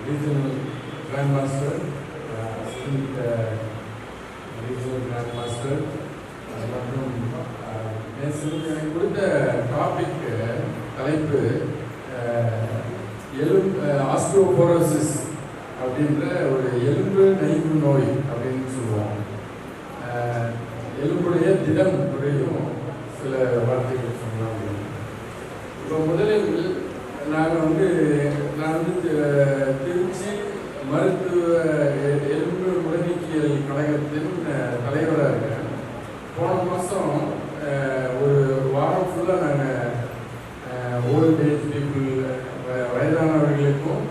regional grandmaster, assistant regional grandmaster. மற்றும் எனக்கு கொடுத்த டாபிக் தலைப்பு ஆஸ்ட்ரோபோரோசிஸ் அப்படின்ற ஒரு எலும்பு நைவு நோய் அப்படின்னு சொல்லுவோம். எலும்புடைய திடம் குறையும் சில வார்த்தைகள் சொல்லலாம் அப்படின்னு. இப்போ முதலில் நான் வந்து திருச்சி மருத்துவ எலும்பு உடனீக்கியல் கழகத்தின் தலைவராக இருக்கேன். போன மாதம் ஒரு வாரம் ஃபுல்லாக நாங்கள் ஓல்ட் ஏஜ் பீப்புள் வயதானவர்களுக்கும்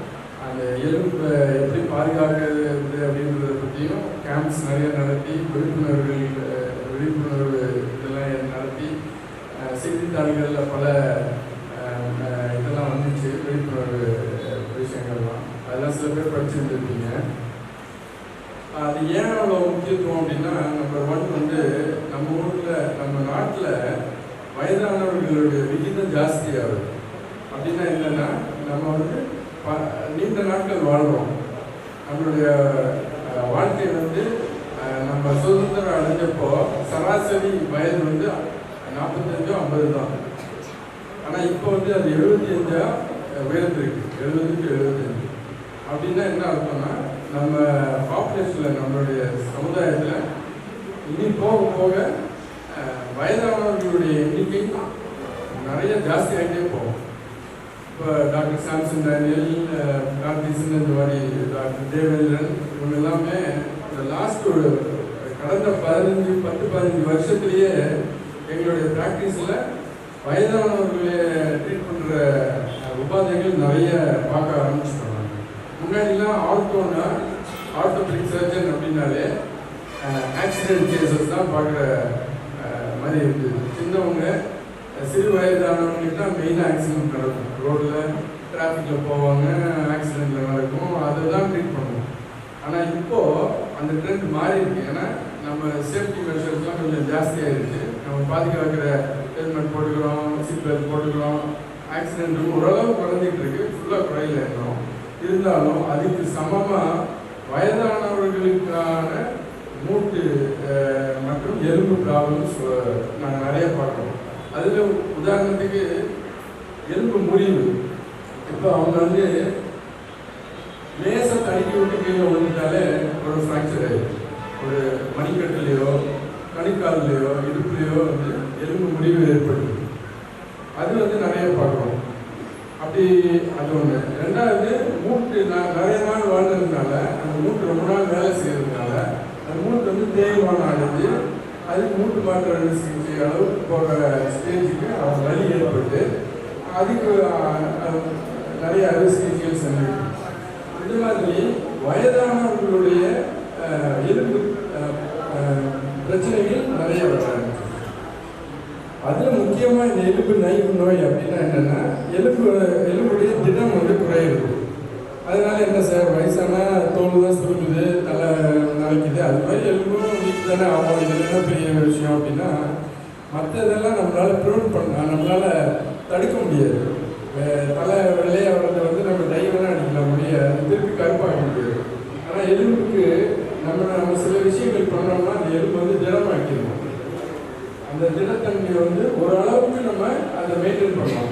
அந்த எலும்பை எப்படி பாதுகாக்கிறது அப்படின்றத பற்றியும் கேம்ப்ஸ் நிறைய நடத்தி விழிப்புணர்வு இதெல்லாம் நடத்தி செய்தித்தாள்களில் பல இதெல்லாம் வந்துச்சு, விழிப்புணர்வு விஷயங்கள்லாம். அதெல்லாம் சில பேர் படிச்சுருந்துருப்பீங்க. அது ஏன் அவ்வளோ முக்கியத்துவம் அப்படின்னா, நம்பர் 1 வந்து நம்ம ஊரில் நம்ம நாட்டில் வயதானவர்களுடைய விகிதம் ஜாஸ்தியாகுது. அப்படின்னா என்னென்னா, நம்ம வந்து நீண்ட நாட்கள் வாழ்கிறோம். நம்மளுடைய வாழ்க்கை வந்து நம்ம சுதந்திரம் அடைஞ்சப்போ சராசரி வயது வந்து 45-50 தான். ஆனால் இப்போ வந்து அது 75 உயர்ந்திருக்கு, 70-75. அப்படின்னா என்ன அர்த்தம்னா, நம்ம பாப்புலேஷனில் நம்மளுடைய சமுதாயத்தில் இனி போக போக வயதானவர்களுடைய எண்ணிக்கை நிறைய ஜாஸ்தி ஆகிட்டே போகும். இப்போ doctor Samson Daniel, doctor Chinnanchuvadi, doctor Devendran, இவங்க எல்லாமே இந்த லாஸ்ட் ஒரு கடந்த 10-15 வருஷத்துலேயே எங்களுடைய ப்ராக்டிஸில் வயதானவர்களை ட்ரீட் பண்ணுற உபாதைகள் நிறைய பார்க்க ஆரம்பிச்சிட்டோம். முன்னாடிலாம் ஆர்த்தோபெடிக் சர்ஜன் அப்படின்னாலே ஆக்சிடென்ட் கேசஸ் தான் பார்க்குற மாதிரி இருக்குது. சின்னவங்க சிறு வயதானவங்களுக்கு தான் மெயினாக ஆக்சிடென்ட் நடக்கும். ரோட்டில் டிராஃபிக்கில் போவாங்க, ஆக்சிடெண்ட்டில் நடக்கும், அதை தான் ட்ரீட் பண்ணுவோம். ஆனால் இப்போது அந்த ட்ரெண்ட் மாறி இருக்கு. ஏன்னா நம்ம சேஃப்டி மெஷர்ஸ்லாம் கொஞ்சம் ஜாஸ்தியாகிடுச்சு. நம்ம பாதுகாக்கிற ஹெல்மெட் போட்டுக்கிறோம், சீட் பெல்ட் போட்டுக்கிறோம். ஆக்சிடென்ட் ஓரளவு குறைஞ்சிட்டு இருக்கு, ஃபுல்லாக குறையில இருக்கணும். இருந்தாலும் அதுக்கு சமமாக வயதானவர்களுக்கான மூட்டு மற்றும் எலும்பு ப்ராப்ளம்ஸ் நாங்கள் நிறைய பார்க்குறோம். அதில் உதாரணத்துக்கு எலும்பு முறிவு. இப்போ அவங்க வந்து லேசாக தடுக்கி விட்டு கீழே விழுந்துட்டாலே ஒரு ஃப்ராக்சர் ஆகிடும். ஒரு மணிக்கட்டுலேயோ கணுக்கால்லையோ இடுப்புலையோ வந்து எலும்பு முறிவு ஏற்படுது. அது வந்து நிறைய பார்க்குறோம். அப்படி அது ஒன்று. ரெண்டாவது, மூட்டு நிறைய நாள் வாழ்ந்ததுனால அந்த மூட்டு ரொம்ப நாள் வேலை செய்யறதுனால அந்த மூட்டு வந்து தேய்மானம் அடைஞ்சு அதுக்கு மூட்டு மாற்று அறுவை சிகிச்சை அளவுக்கு போகிற ஸ்டேஜுக்கு அவங்க வலி ஏற்பட்டு அதுக்கு நிறைய அறுவை சிகிச்சைகள் செஞ்சுருக்கு. இது மாதிரி வயதானவர்களுடைய எலும்பு பிரச்சனைகள் நிறைய வராங்க. அதில் முக்கியமாக இந்த எலும்பு நைவு நோய் அப்படின்னா என்னென்னா, எலும்புடைய திடம் வந்து குறையிறது. அதனால என்ன சார், வயசானா தோல் தான் சுருக்குது, தலை நரைக்குது, அது மாதிரி எலும்பும் வீட்டு தானே ஆகும். இது என்ன பெரிய விஷயம் அப்படின்னா, மற்ற இதெல்லாம் நம்மளால் ப்ரிவென்ட் பண்ணலாம், நம்மளால் தடுக்க முடியாது. தலை வெள்ளையாகிறத வந்து நம்ம டைவெல்லாம் அடிக்கலாம் முடியாது, திருப்பி கருப்பாக முடியாது. ஆனால் எலும்புக்கு நம்ம சில விஷயங்கள் பண்ணோம்னா அந்த எலும்பு வந்து திடமாக்கிடணும். அந்த திடத்தன்மையை வந்து ஓரளவுக்கு நம்ம அதை மெயின்டைன் பண்ணலாம்.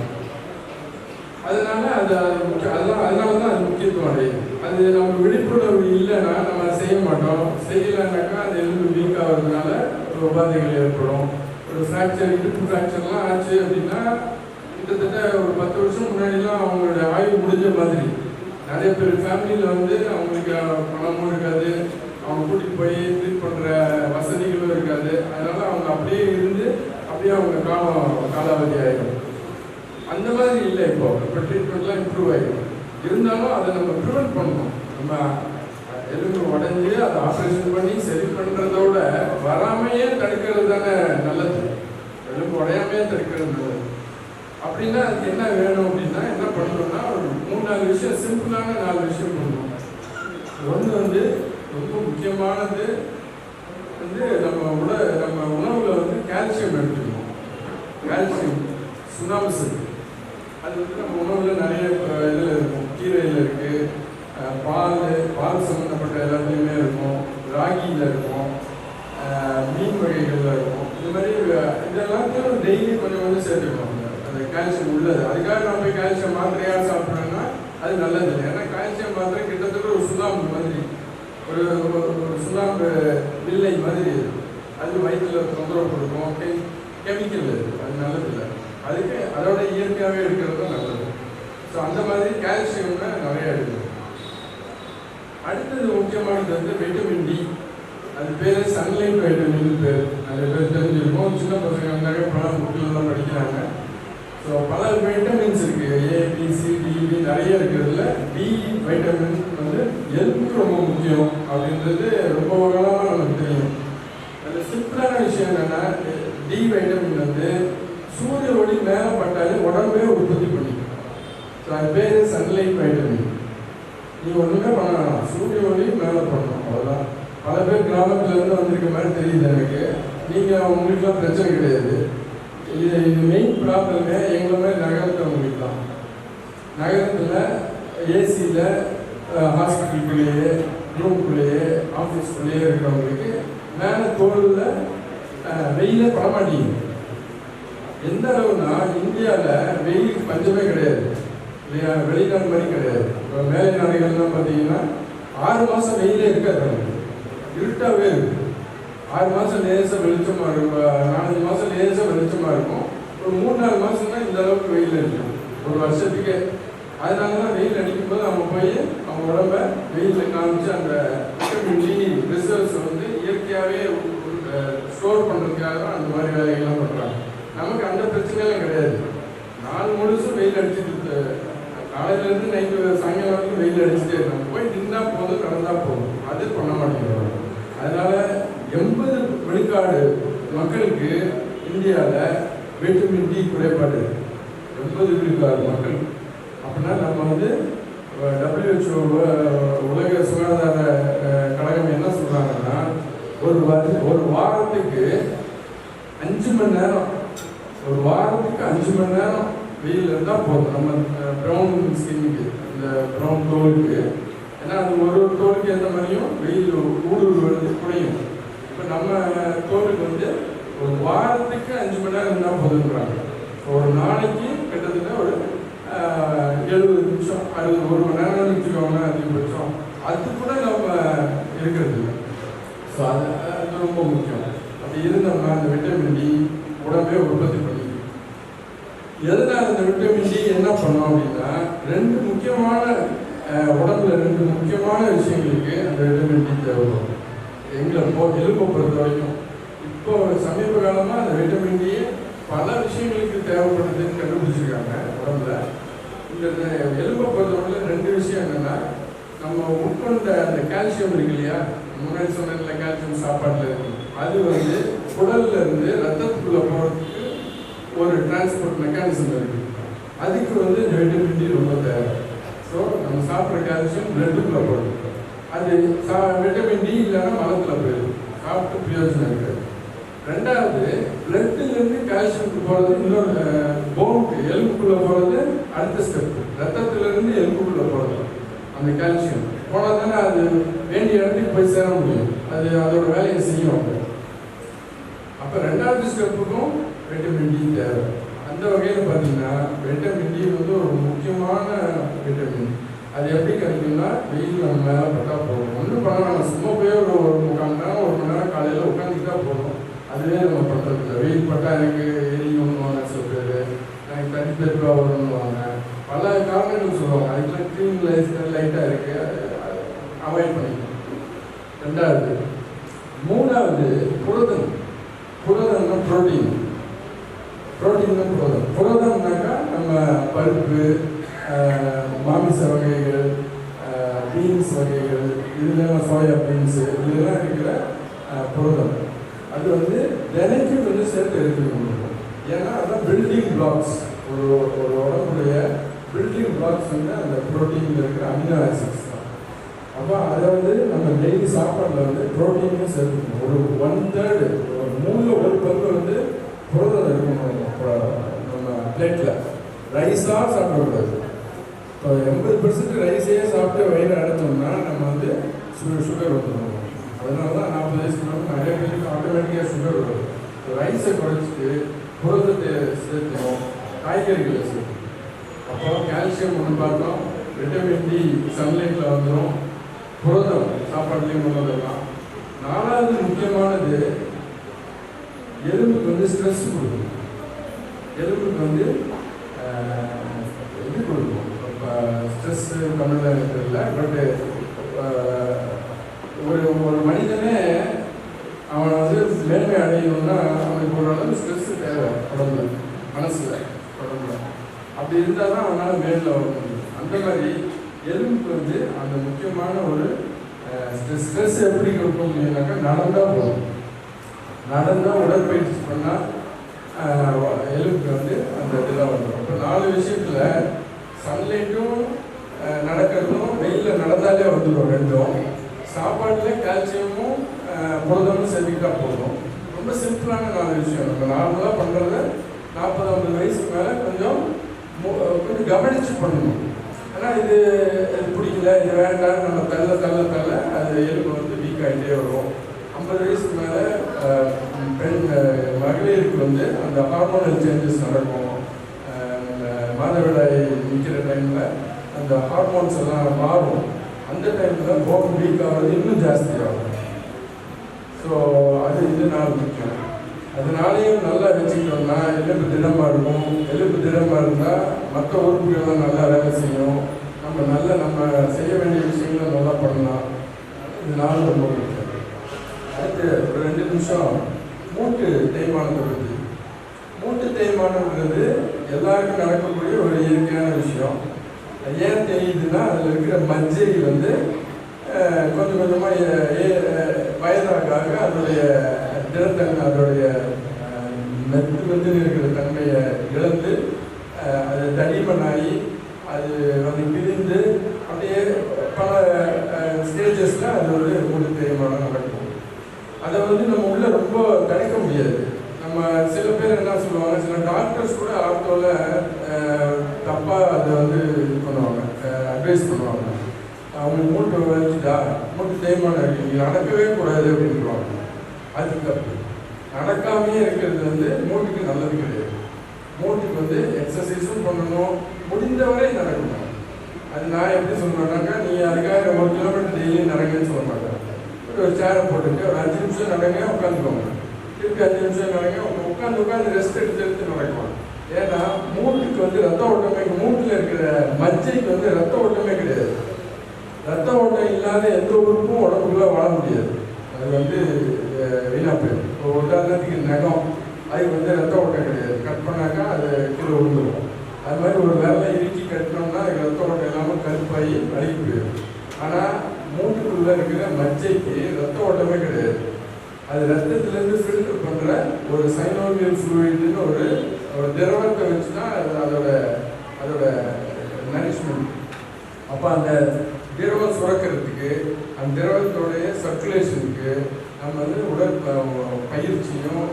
அதனால அதனால தான் அது முக்கியத்துவம் அடையுது. அது நம்ம விழிப்புணர்வு இல்லைன்னா நம்ம அதை செய்ய மாட்டோம். செய்யலைன்னாக்கா அது எலும்பு வீக் ஆகிறதுனால ஒரு உபாதைகள் ஏற்படும். ஒரு ஃப்ராக்சர், இடுப்பு ஃப்ராக்சர்லாம் ஆச்சு அப்படின்னா கிட்டத்தட்ட ஒரு 10 வருஷம் முன்னாடிலாம் அவங்களுடைய ஆய்வு முடிஞ்ச மாதிரி. நிறைய பேர் ஃபேமிலியில் வந்து அவங்களுக்கு பணமும் இருக்காது, அவங்க கூட்டிகிட்டு போய் ட்ரீட் பண்ணுற வசதிகளும் இருக்காது. அதனால் அவங்க அப்படியே இருந்து அப்படியே அவங்க காலாவதி ஆகிடும். அந்த மாதிரி இல்லை. இப்போ ட்ரீட்மெண்ட்லாம் இம்ப்ரூவ் ஆகிடும். இருந்தாலும் அதை நம்ம ப்ரிவென்ட் பண்ணணும். நம்ம எலும்பு உடஞ்சி அதை ஆப்ரேஷன் பண்ணி சரி பண்ணுறதோட வராமையே தடுக்கிறது தானே நல்லது. எலும்பு உடையாமையே தடுக்கிறது நல்லது. அப்படின்னா அதுக்கு என்ன வேணும் அப்படின்னா, என்ன பண்ணணும்னா ஒரு 3-4 விஷயம், சிம்பிளான 4 விஷயம் பண்ணணும். ஒன்று வந்து ரொம்ப முக்கியமானது வந்து நம்ம உணவில் வந்து கால்சியம் எடுத்துக்கணும். கால்சியம் சுண்ணாம்பு சத்து அது வந்து நம்ம உணவில் நிறைய இதில் இருக்கும். கீரையில் இருக்குது, பால் சம்மந்தப்பட்ட எல்லாத்துலேயுமே இருக்கும், ராகியில் இருக்கும், மீன் வகைகளில் இருக்கும். இது மாதிரி இதெல்லாத்தையும் டெய்லி கொஞ்சம் கொஞ்சம் சேர்த்துக்கணும். அந்த கால்சியம் உள்ளது. அதுக்காக நம்ம போய் கால்சியம் மாத்திரையாக சாப்பிட்றோன்னா அது நல்லது இல்லை. ஏன்னா கால்சியம் மாத்திரை கிட்டத்தட்ட ஒரு சுண்ணாம்பு மாதிரி, ஒரு சுண்ணாம்பு வில்லை மாதிரி. அது வயிற்றில் தொந்தரவு கொடுக்கும், கெமிக்கல் அது நல்லது இல்லை. அதுக்கு அதோட இயற்கையாகவே எடுக்கிறது தான் நல்லது. ஸோ அந்த மாதிரி கால்சியம்னா நிறையா எடுக்கணும். அடுத்தது முக்கியமானது வந்து விட்டமின் டி. அது பேர் சன்லைட் வைட்டமின் பேர். நிறைய பேர் தெரிஞ்சிருக்கும். சின்ன பசங்க நிறைய படம் புக்கிலெலாம் படிக்கிறாங்க. ஸோ பல வைட்டமின்ஸ் இருக்குது, ஏ, பி, சி, டி நிறைய இருக்கிறதுல டி வைட்டமின் வந்து எலும்புக்கு ரொம்ப முக்கியம் அப்படின்றது ரொம்ப காலமாக நமக்கு தெரியும். அது சிம்பிளான விஷயம் என்னென்னா, டி வைட்டமின் வந்து சூரிய ஒளி மேலே பட்டாலே உடம்பே உற்பத்தி பண்ணிக்கும். ஸோ அது பேர் சன்லைட் வைட்டமின். நீங்கள் ஒன்றுமே பண்ணலாம், சூரிய ஒளி மேலே பண்ணணும், அவ்வளோதான். பல பேர் கிராமத்துலேருந்து வந்திருக்க மாதிரி தெரியுது எனக்கு. நீங்கள் உங்களுக்குலாம் பிரச்சனை கிடையாது. இது மெயின் ப்ராப்ளமே எங்களை மாதிரி நகரத்தவங்களுக்கு தான். நகரத்தில் ஏசியில் ஹாஸ்பிட்டலுக்குள்ளேயே, ரூமுக்குள்ளேயே, ஆஃபீஸ்க்குள்ளேயே இருக்கிறவங்களுக்கு மேலே தோளில் வெயிலே படமாட்டீங்க. எந்த அளவுனா இந்தியாவில் வெயிலுக்கு பஞ்சமே கிடையாது இல்லையா? வெளிநாடு மாதிரி கிடையாது. இப்போ மேலை நாடுகள்லாம் பார்த்தீங்கன்னா 6 மாதம் வெயிலே இருக்காது, இருட்டாகவே இருக்குது. 6 மாதம் லேசாக வெளிச்சமாக இருக்கும், 4-5 மாதம் லேசாக வெளிச்சமாக இருக்கும். ஒரு 3-4 மாதம் தான் இந்த அளவுக்கு வெயில் இருக்கும் ஒரு வருஷத்துக்கே. அதனால தான் வெயில் அடிக்கும்போது அவங்க போய் அவங்க உடம்ப வெயிலில் காமிச்சு அந்த விட்டமின் டி ரிசர்வ்ஸ் வந்து இயற்கையாகவே ஸ்டோர் பண்ணுறதுக்காக தான் அந்த மாதிரி வேலைகள்லாம் பண்ணுறாங்க. நமக்கு அந்த பிரச்சனைலாம் கிடையாது. நாள் முழுசும் வெயில் அடிச்சுட்டு, காலையிலேருந்து நைட்டு சாயங்காலம் வரைக்கும் வெயில் அடிச்சுட்டே நம்ம போய் நின்னால் போதும், நடந்தால் போதும். அது பண்ண மாட்டேங்கிறோம். அதனால் 80 விழுக்காடு மக்களுக்கு இந்தியாவில் விட்டமின் டி குறைபாடு. 80 விழுக்காடு மக்கள். அப்படின்னா நம்ம வந்து WHO உலக சுகாதார கழகம் என்ன சொல்கிறாங்கன்னா, ஒரு வாரத்துக்கு 5 மணி நேரம், ஒரு வாரத்துக்கு 5 மணி நேரம் வெயில் இருந்தால் போதும். நம்ம ப்ரௌன் ஸ்கின்னுக்கு, இந்த ப்ரௌன் தோலுக்கு. ஏன்னா அது ஒரு தோலுக்கு ஏற்ற மாதிரியும் வெயில் ஊடுருவது குறையும். இப்போ நம்ம தோலுக்கு வந்து ஒரு வாரத்துக்கு 5 மணி நேரம் இருந்தால் போதுன்றாங்க. ஒரு நாளைக்கு கிட்டத்தட்ட ஒரு 70 நிமிஷம், 1 மணி நேரம் வச்சுக்கோங்க அதிகபட்சம். அது கூட நம்ம இருக்கிறது இல்லை. ஸோ அது ரொம்ப முக்கியம். அப்படி இருந்தோம்னா அந்த விட்டமின் டி உடம்பே உற்பத்தி பண்ணிக்கும். எதனால் அந்த விட்டமின் டி என்ன பண்ணோம் அப்படின்னா, 2 முக்கியமான உடம்புல 2 முக்கியமான விஷயங்களுக்கு அந்த விட்டமின் டி தேவைப்படும். எங்களை எலும்பை பொறுத்த வரைக்கும் இப்போ சமீப காலமாக அந்த விட்டமின் டி பல விஷயங்களுக்கு தேவைப்படுதுன்னு கண்டுபிடிச்சிருக்காங்க உடம்புல. இந்த எலும்பை பொறுத்தவரையில் 2 விஷயம் என்னென்னா, நம்ம உட்கொண்ட அந்த கால்சியம் இருக்கு இல்லையா, முன்னாடி சொன்னதில் கால்சியம் சாப்பாட்டில் இருக்கு. அது வந்து குடல்ல இருந்து ரத்தத்துக்குள்ளே போகிறதுக்கு ஒரு டிரான்ஸ்போர்ட் மெக்கானிசம் இருக்குது. அதுக்கு வந்து இந்த விட்டமின் டி ரொம்ப தேவை. ஸோ நம்ம சாப்பிட்ற கால்சியம் பிளட்டுக்குள்ளே போடுது. அது விட்டமின் டி இல்லைன்னா மலத்தில் போயிடும், சாப்பிட்டு பிரயோஜனம் இருக்காது. 2வது, பிளட்டுலேருந்து கால்சியம்க்கு போகிறது இன்னொரு போனுக்கு, எலும்புக்குள்ளே போகிறது அடுத்த ஸ்டெப்பு. ரத்தத்திலிருந்து எலும்புக்குள்ளே போகிறது அந்த கால்சியம் போனால் தானே அது வேண்டிய இடத்துக்கு போய் சேர முடியும், அது அதோட வேலையை செய்யும். அப்போ 2வது ஸ்டெப்புக்கும் விட்டமின் டி தேவை. அந்த வகையில் பார்த்தீங்கன்னா விட்டமின் டி வந்து ஒரு முக்கியமான விட்டமின். அது எப்படி கிடைக்கும்னா, வெயில் நம்ம மேலே பட்டால் போதும். ஒன்றும் பண்ண நம்ம சும்மா போய் ஒரு 3/4 மணி நேரம் 1 மணி நேரம் காலையில் உட்காந்துக்கிட்டா போதும். அதுவே நம்ம பண்ணுறது இல்லை. வெயில் பட்டால் எனக்கு எரியும்னுவாங்க சில பேர், எனக்கு தண்ணி பெருவாக வரும்னுவாங்க, பல காரணங்கள் சொல்லுவாங்க. அதுக்கெல்லாம் க்ரீன் லைட்டாக இருக்குது, அவாய்ட் பண்ணிக்கணும். 2வது. 3வது புரதம். புரதம்னா புரோட்டீன். புரோட்டீன்னா புரதம். புரதம்னாக்கா நம்ம பருப்பு, மாமிச வகைகள், பீன்ஸ் வகைகள், இதெல்லாம் சோயா பீன்ஸு, இதெல்லாம் இருக்கிற புரதம். அது வந்து தினைக்கும் வந்து சேர்த்து எடுத்துக்கணும். ஏன்னா அதான் பில்டிங் பிளாக்ஸ். ஒரு உடம்புடைய பில்டிங் பிளாக்ஸ் வந்து அந்த புரோட்டீனில் இருக்கிற அமினோ ஆசிட்ஸ் தான். அப்போ அதை வந்து நம்ம டெய்லி சாப்பாட்டில் வந்து புரோட்டீனும் சேர்த்துக்கணும். ஒரு 1/3, 3/1 பங்கு வந்து புரதம் இருக்கணும் நம்ம பிளேட்டில். ரைஸாக சாப்பிடக்கூடாது. இப்போ 80% ரைஸே சாப்பிட்டு வயிறு சுகர் வந்துடும். அதனால தான் 40 வயசுக்கு மேலே நிறைய பேருக்கு ஆட்டோமேட்டிக்காக சுகர் வரும். ரைஸை குறைச்சிட்டு புரதத்தை சேர்க்கணும், காய்கறிகளை சேர்க்கணும். அப்போ கால்சியம் ஒன்று பார்த்தோம், விட்டமின் டி சன்லைட்டில் வந்துடும், புரதம் சாப்பாடுலேயும் கொண்டு வந்துடலாம். 4வது முக்கியமானது எலும்புக்கு வந்து ஸ்ட்ரெஸ் கொடுக்கும். எலும்புக்கு வந்து இது கொடுக்கும். ஸ்ட்ரெஸ்ஸு தமிழில் தெரியல, பட்டு ஒரு மனிதனே அவனை வந்து மேன்மை அடையணும்னா அவனுக்கு ஓரளவு ஸ்ட்ரெஸ்ஸு தேவை உடம்புல, மனசில், உடம்புல. அப்படி இருந்தால் தான் அவனால் மேலில் வர முடியும். அந்த மாதிரி எலும்புக்கு வந்து அந்த முக்கியமான ஒரு ஸ்ட்ரெஸ் எப்படி கொடுக்க முடியும்னாக்கா நடந்தால் போதும். நடந்தால் உடற்பயிற்சி பண்ணால் எலும்புக்கு வந்து அந்த இதெல்லாம் வந்துடும். இப்போ 4 விஷயத்தில் சன்லைட்டும் நடக்கிறதும் வெயிலில் நடந்தாலே வந்துடும். ரெண்டும் சாப்பாட்டில் கால்சியமும் புரதமும் சேர்த்துக்கிட்டா போதும். ரொம்ப சிம்பிளான 4 விஷயம். நம்ம நார்மலாக பண்ணுறத 40-50 வயசுக்கு மேலே கொஞ்சம் கவனித்து பண்ணணும். ஆனால் இது பிடிக்கல, இது வேண்டாம், நம்ம தள்ள அது எலும்பு வந்து வீக் ஆகிட்டே வரும். 50 வயசுக்கு மேலே மகளிருக்கு வந்து அந்த ஹார்மோனல் சேஞ்சஸ் நடக்கும். மாதவிடாய் நிற்கிற டைமில் அந்த ஹார்மோன்ஸ் எல்லாம் மாறும். அந்த டைமில் போன் வீக் ஆகிறது இன்னும் ஜாஸ்தியாகும். ஸோ அது இது 4 முக்கியம். அதனாலேயும் நல்லா வச்சுக்கிட்டோம்னா எலும்பு திடமாக இருக்கும். எலும்பு திடமாக இருந்தால் மற்ற உறுப்புகள்லாம் நல்லா வேலை செய்யும். நம்ம செய்ய வேண்டிய விஷயங்களை நல்லா பண்ணலாம். இது 4 ரொம்ப முக்கியம். அடுத்து ஒரு 2 நிமிஷம் மூட்டு தேய்மானத்தை பற்றி. மூட்டு தேய்மானங்கிறது எல்லாருக்கும் நடக்கக்கூடிய ஒரு இயற்கையான விஷயம். ஏன் தெரியுதுன்னா அதில் இருக்கிற மஜ்ஜை வந்து கொஞ்சம் கொஞ்சமாக வயதாக அதனுடைய திடத்தன்மை, அதனுடைய மெத்து இருக்கிற தன்மையை இழந்து அது தடிமனாகி அது வந்து பிரிந்து அப்படியே பல ஸ்டேஜஸில் அது வந்து மூட்டு தேய்மானம் நடக்கும். அதை வந்து நம்ம உள்ள ரொம்ப தடுக்க முடியாது. நம்ம சில பேர் என்ன சொல்லுவாங்க, சில டாக்டர்ஸ் கூட ஆர்த்தோவில் தப்பாக அதை வந்து இது பண்ணுவாங்க, அட்வைஸ் பண்ணுவாங்க. அவங்க மூட்டு வலிச்சுட்டா, மூட்டு தேய்மானம் இருக்கு, நீங்கள் நடக்கவே கூடாது அப்படின்றாங்க. அது தப்பு. நடக்காமையே இருக்கிறது வந்து மூட்டுக்கு நல்லது கிடையாது. மூட்டுக்கு வந்து எக்ஸசைஸும் பண்ணணும், முடிந்தவரை நடக்கணும். அது நான் எப்படி சொல்லுவேன்னாக்கா, நீங்கள் அதுக்காக 1 கிலோமீட்டர் டெய்லியும் நடங்கன்னு சொல்ல மாட்டேன். ஒரு சேரை போட்டுட்டு ஒரு 5 நிமிஷம் நடங்க, உட்காந்துக்கோங்க. திருப்பி 5 நிமிஷம் நடங்க, உட்காந்து ரெஸ்ட் எடுத்து நடக்கலாம். ஏன்னா மூட்டுக்கு வந்து ரத்த ஓட்டமே, மூட்டில் இருக்கிற மஜ்ஜைக்கு வந்து ரத்த ஓட்டமே கிடையாது. ரத்த ஓட்டம் இல்லாத எந்த உறுப்பும் உடம்புக்குள்ள வாழ முடியாது. அது வந்து வீணாக போயிடும். இப்போ உதாரணத்துக்கு நகம், அதுக்கு வந்து ரத்த ஓட்டம் கிடையாது. கட் பண்ணாக்கா அது கீழே விழுந்துடும். அது மாதிரி ஒரு விரலை இறுக்கி கட்டினோம்னா அதுக்கு ரத்த ஓட்டம் இல்லாமல் கருப்பாகி அழுகி போயிடும். ஆனால் மூட்டுக்குள்ளே இருக்கிற மஜ்ஜைக்கு ரத்த ஓட்டமே கிடையாது. அது ரத்தத்திலேருந்து ஃபில்டர் பண்ணுற ஒரு சைனோவியல் ஃப்ளூயிட்னு ஒரு திரவத்தை வச்சு தான் அதோட நரிஷ்மெண்ட். அப்போ அந்த திரவம் சுரக்கிறதுக்கு, அந்த திரவத்தோடைய சர்க்குலேஷனுக்கு நம்ம வந்து பயிற்சியும்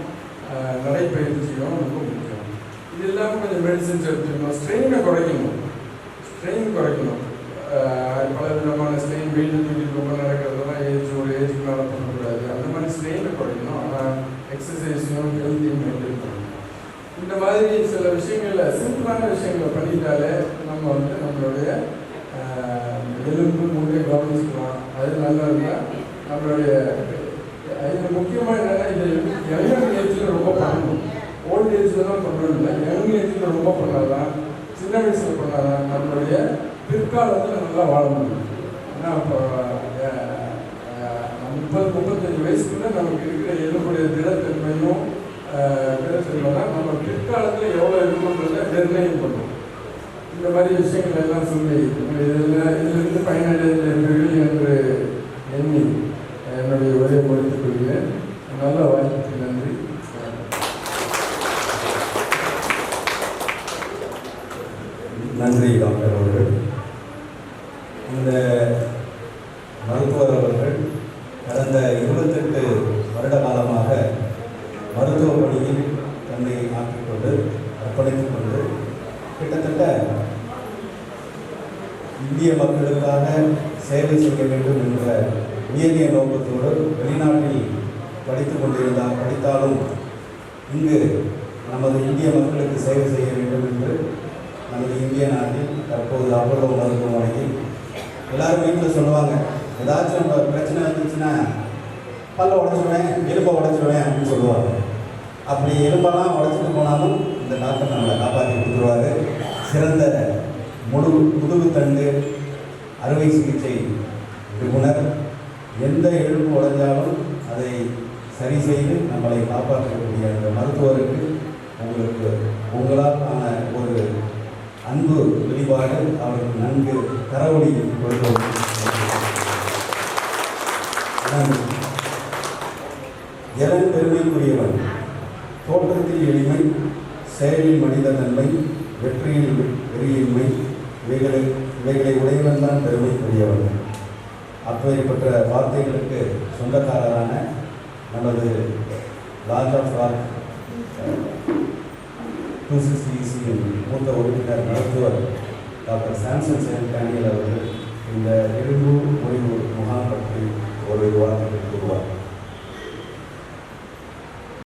நடைப்பயிற்சியும் ரொம்ப முக்கியம். இது இல்லாமல் கொஞ்சம் மெடிசன்ஸ் எடுத்துக்கணும். ஸ்ட்ரெயினை குறைக்கணும். பல விதமான ஸ்ட்ரெயின், வெயிட் தூக்கிட்டு ரொம்ப நடக்கிறதெல்லாம் ஒரு ஏஜுக்கு மேலே பண்ணக்கூடாது. அந்த மாதிரி ஸ்ட்ரெயினை குறைக்கணும். ஆனால் எக்ஸசைஸையும் ஹெல்த்தையும் மெயின்டைன் பண்ணணும். இந்த மாதிரி சில விஷயங்களை, சிம்பிளான விஷயங்களை பண்ணிட்டாலே நம்ம வந்து நம்மளுடைய எலும்பு மூட்டை கவனிச்சுக்கலாம். அது நல்லா இருந்தால் நம்மளுடைய இதில் முக்கியமாக என்னென்னா, இது யங் ஏஜில் ரொம்ப பண்ணணும். ஓல்டு ஏஜில் தான் பண்ணணும் இல்லை, யங் ஏஜில் ரொம்ப பண்ணாதான், சின்ன வயசில் பண்ணாதான் நம்மளுடைய பிற்காலத்தில் நல்லா வாழ முடியும். ஏன்னா இப்போ 30-35 வயசுக்குள்ளே நமக்கு இருக்கிற எலும்புடைய திடத்தன்மையும் தான் நம்ம பிற்காலத்தில் எவ்வளோ இருக்குன்றதை நிர்ணயம் பண்ணும். இந்த மாதிரி விஷயங்கள் எல்லாம் சொல்லி இதிலிருந்து பயனடைந்தீர்கள் என்று எண்ணி என்னுடைய உரையை முடித்துக் கொள்கிறேன். நல்ல வாய்ப்புக்கு நன்றி. நன்றி டாக்டர் அவர்கள். இந்த மருத்துவர் அவர்கள் கடந்த 28 வருட காலமாக மருத்துவ பணியில் தன்னை ஆக்கிக்கொண்டு அர்ப்பணித்துக் கொண்டு கிட்டத்தட்ட இந்திய மக்களுக்காக சேவை செய்ய வேண்டும் என்ற உயரிய நோக்கத்தோடு வெளிநாட்டில் படித்தாலும் இங்கு நமது இந்திய மக்களுக்கு சேவை செய்ய வேண்டும் என்று நமது இந்திய நாட்டில் தற்போது அப்போலோ மருத்துவமனையில் எல்லாரும் வீட்டில் சொல்லுவாங்க, ஏதாச்சும் நம்ம பிரச்சனை வந்துச்சுன்னா பல்ல உடச்சிடுவேன், எலும்பை உடச்சிடுவேன் அப்படின்னு சொல்லுவாங்க. அப்படி எலும்பெல்லாம் உடச்சிட்டு போனாலும் இந்த டாக்டர் நம்மளை காப்பாற்றி கொடுத்துருவாரு. சிறந்த முதுகுத்தண்டு அறுவை சிகிச்சை நிபுணர். எந்த எலும்பு உடைஞ்சாலும் அதை சரி செய்து நம்மளை காப்பாற்றக்கூடிய அந்த மருத்துவருக்கு உங்களால் ஆன ஒரு அன்பு வெளிப்பாடு அவருக்கு நன்கு கரவொலி கொடுத்தோம். எவன் பெருமைக்குரியவன்? தோற்றத்தில் எளிமை, செயலில் மனித தன்மை, வெற்றியில் வெறியின்மை, இவைகளை உடையவன் தான் பெருமைக்குரியவன். அப்படிப்பட்ட வார்த்தைகளுக்கு சொந்தக்காரரான நமது லார்ஜ் ஆஃப் ராக் 260 மூத்த உறுப்பினர் மருத்துவர் டாக்டர் சாம்சன் டேனியல் அவர்கள் இந்த எலும்பு ஓய்வு முகாம் பற்றி ஒரு வார்த்தை கூறுவார்.